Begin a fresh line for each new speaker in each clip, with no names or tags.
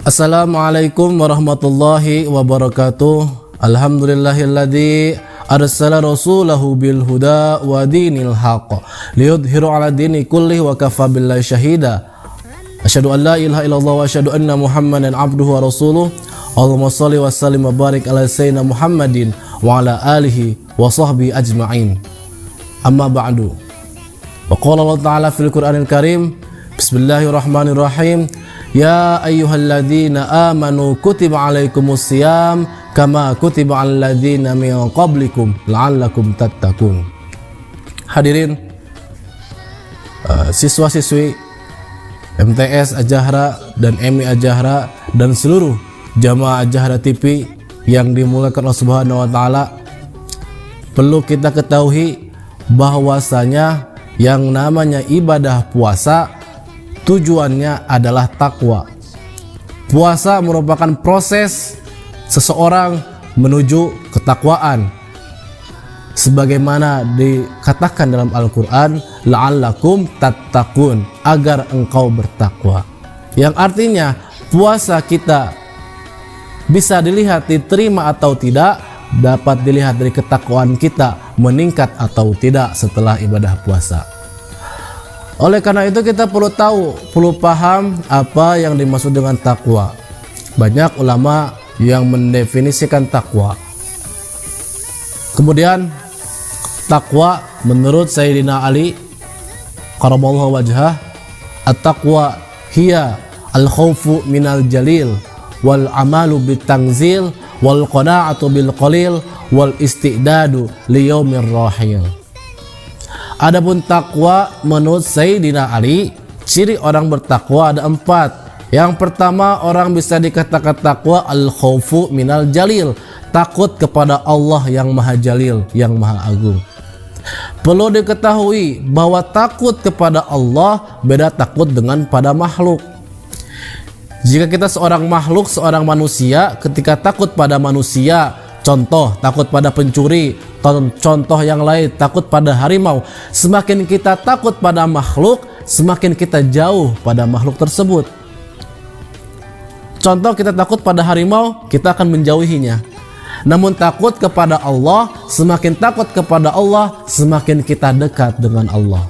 Assalamualaikum warahmatullahi wabarakatuh. Alhamdulillahilladzi arsala rasulahu bil huda wa dinil haqq liyudhiru ala dini kullihi wa kafa billahi syahida. Asyhadu an la ilaha illallah wa asyhadu anna Muhammadan abduhu wa rasuluh. Allahumma shalli wa sallim wa barik ala sayyidina Muhammadin wa ala alihi wa sahbihi ajma'in. Amma ba'du. Wa qala Allah ta'ala fil Qur'anil Karim, bismillahirrahmanirrahim. Ya ayyuhalladzina amanu kutiba alaikumus siyam kama kutiba alal ladzina min qablikum la'allakum tattaqun. Hadirin siswa-siswi MTS Ajahra dan MI Ajahra dan seluruh jamaah Ajahra TV yang dimuliakan Allah Subhanahu wa taala, perlu kita ketahui bahwasanya yang namanya ibadah puasa tujuannya adalah takwa. Puasa merupakan proses seseorang menuju ketakwaan, sebagaimana dikatakan dalam Al-Quran, la'allakum tattaqun, agar engkau bertakwa. Yang artinya puasa kita bisa dilihat diterima atau tidak, dapat dilihat dari ketakwaan kita meningkat atau tidak setelah ibadah puasa. Oleh karena itu kita perlu paham apa yang dimaksud dengan takwa. Banyak ulama yang mendefinisikan takwa. Kemudian takwa menurut Sayyidina Ali karamallahu wajhah, at-taqwa hiya al-khawfu minal jalil wal amalu bitangzil wal qana'atu bil qalil wal istidadu liyaumir rahil. Adapun takwa menurut Sayyidina Ali, ciri orang bertakwa ada 4. Yang pertama, orang bisa dikatakan takwa al-khawfu minal jalil, takut kepada Allah yang maha jalil, yang maha agung. Perlu diketahui bahwa takut kepada Allah beda takut dengan pada makhluk. Jika kita seorang makhluk, seorang manusia, ketika takut pada manusia, contoh takut pada pencuri, contoh yang lain takut pada harimau, semakin kita takut pada makhluk, semakin kita jauh pada makhluk tersebut. Contoh, kita takut pada harimau, kita akan menjauhinya. Namun takut kepada Allah, semakin takut kepada Allah, semakin kita dekat dengan Allah.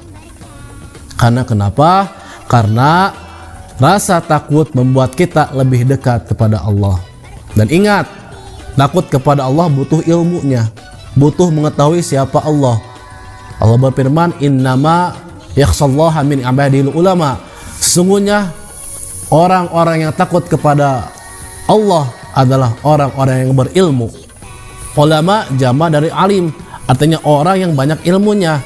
Karena kenapa? Karena rasa takut membuat kita lebih dekat kepada Allah. Dan ingat, takut kepada Allah butuh ilmunya, butuh mengetahui siapa Allah. Allah berfirman, innama yakhshallaha min ibadil ulama. Sesungguhnya orang-orang yang takut kepada Allah adalah orang-orang yang berilmu. Ulama jama dari alim, artinya orang yang banyak ilmunya.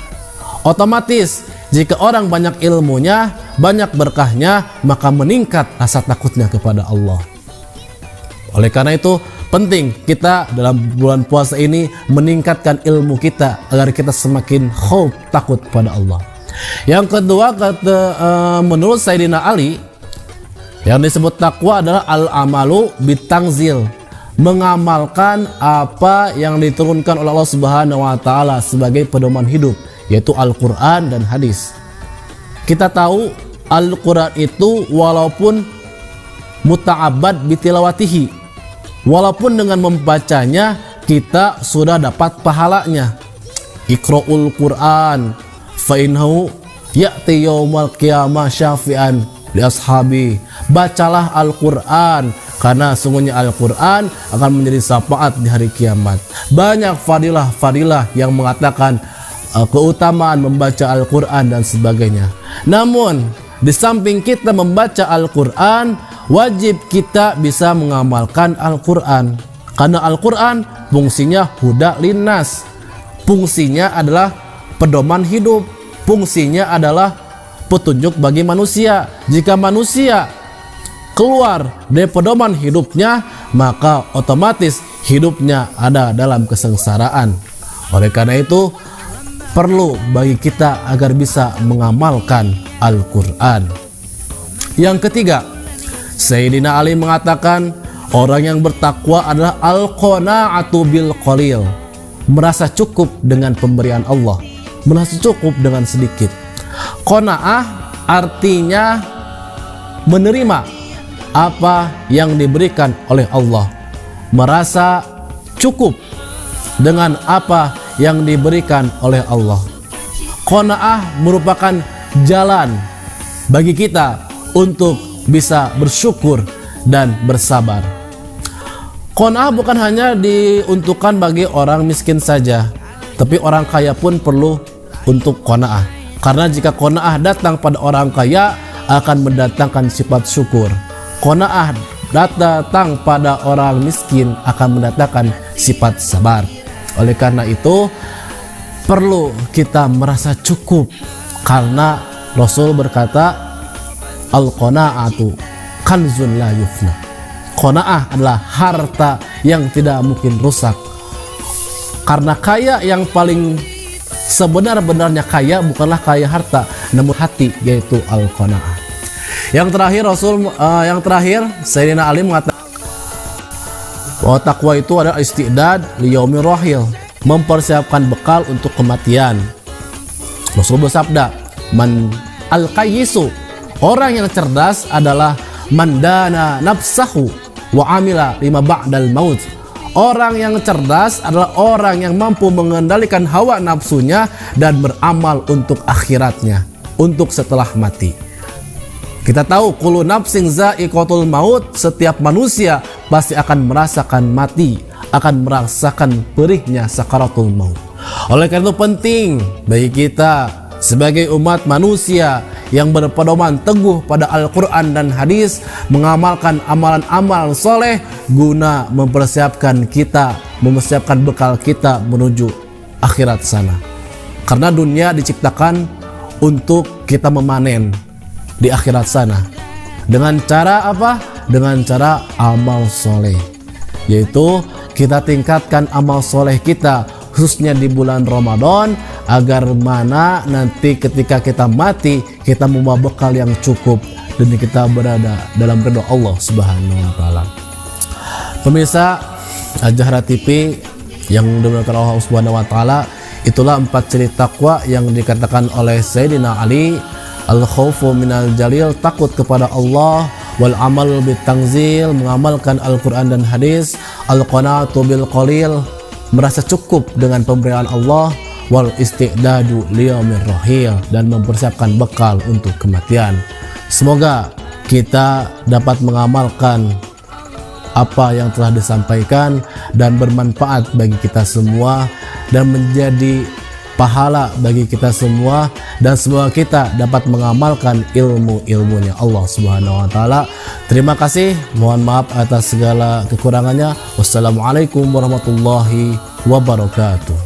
Otomatis jika orang banyak ilmunya, banyak berkahnya, maka meningkat rasa takutnya kepada Allah. Oleh karena itu penting kita dalam bulan puasa ini meningkatkan ilmu kita agar kita semakin khauf, takut pada Allah. Yang kedua, menurut Sayyidina Ali, yang disebut takwa adalah al-amalu bitangzil, mengamalkan apa yang diturunkan oleh Allah Subhanahu wa taala sebagai pedoman hidup, yaitu Al-Qur'an dan hadis. Kita tahu Al-Qur'an itu walaupun muta'abbad bitilawatihi, walaupun dengan membacanya kita sudah dapat pahalanya. Iqra'ul Qur'an fa innahu ya'ti yaumal qiyamah syafi'an li ashabi. Bacalah Al-Qur'an karena sungguhnya Al-Qur'an akan menjadi syafaat di hari kiamat. Banyak fadilah-fadilah yang mengatakan keutamaan membaca Al-Qur'an dan sebagainya. Namun di samping kita membaca Al-Qur'an, wajib kita bisa mengamalkan Al-Quran. Karena Al-Quran fungsinya huda linnas, fungsinya adalah pedoman hidup, fungsinya adalah petunjuk bagi manusia. Jika manusia keluar dari pedoman hidupnya, maka otomatis hidupnya ada dalam kesengsaraan. Oleh karena itu perlu bagi kita agar bisa mengamalkan Al-Quran. Yang ketiga, Sayyidina Ali mengatakan orang yang bertakwa adalah al-qana'atu bil qalil, merasa cukup dengan pemberian Allah, merasa cukup dengan sedikit. Qana'ah artinya menerima apa yang diberikan oleh Allah, merasa cukup dengan apa yang diberikan oleh Allah. Qanaah merupakan jalan bagi kita untuk bisa bersyukur dan bersabar. Qanaah bukan hanya diuntukkan bagi orang miskin saja, tapi orang kaya pun perlu untuk qanaah. Karena jika qanaah datang pada orang kaya akan mendatangkan sifat syukur. Qanaah datang pada orang miskin akan mendatangkan sifat sabar. Oleh karena itu perlu kita merasa cukup, karena Rasul berkata, al-qanaatu kanzun la yufna. Qanaah adalah harta yang tidak mungkin rusak. Karena kaya yang paling sebenar-benarnya kaya bukanlah kaya harta, namun hati, yaitu al-qanaah. Yang terakhir Sayyidina Ali mengatakan bahwa takwa itu adalah istidad liyaumir rahil, mempersiapkan bekal untuk kematian. Rasul bersabda, man al-qayyisu, orang yang cerdas adalah mandana nafsahu wa amila lima ba'dal maut. Orang yang cerdas adalah orang yang mampu mengendalikan hawa nafsunya dan beramal untuk akhiratnya, untuk setelah mati. Kita tahu kullu nafsin za'iqatul maut, setiap manusia pasti akan merasakan mati, akan merasakan perihnya sakaratul maut. Oleh karena itu penting bagi kita sebagai umat manusia yang berpedoman teguh pada Al-Quran dan hadis, mengamalkan amalan-amalan soleh guna mempersiapkan bekal kita menuju akhirat sana. Karena dunia diciptakan untuk kita memanen di akhirat sana. Dengan cara apa? Dengan cara amal soleh, yaitu kita tingkatkan amal soleh kita khususnya di bulan Ramadan, agar mana nanti ketika kita mati kita membawa bekal yang cukup dan kita berada dalam ridha Allah Subhanahu wa taala. Pemirsa Al-Jahra TV yang dimuliakan Allah Subhanahu wa taala, itulah 4 ciri takwa yang dikatakan oleh Sayyidina Ali. Al-khawfu minal jalil, takut kepada Allah. Wal amal bitangzil, mengamalkan Al-Quran dan hadis. Al-qanaatu bil qalil, merasa cukup dengan pemberian Allah. Wal isti'dadu liyaumir rahil, dan mempersiapkan bekal untuk kematian. Semoga kita dapat mengamalkan apa yang telah disampaikan dan bermanfaat bagi kita semua dan menjadi pahala bagi kita semua, dan semoga kita dapat mengamalkan ilmu-ilmunya Allah Subhanahu wa taala. Terima kasih, mohon maaf atas segala kekurangannya. Wassalamualaikum warahmatullahi wabarakatuh.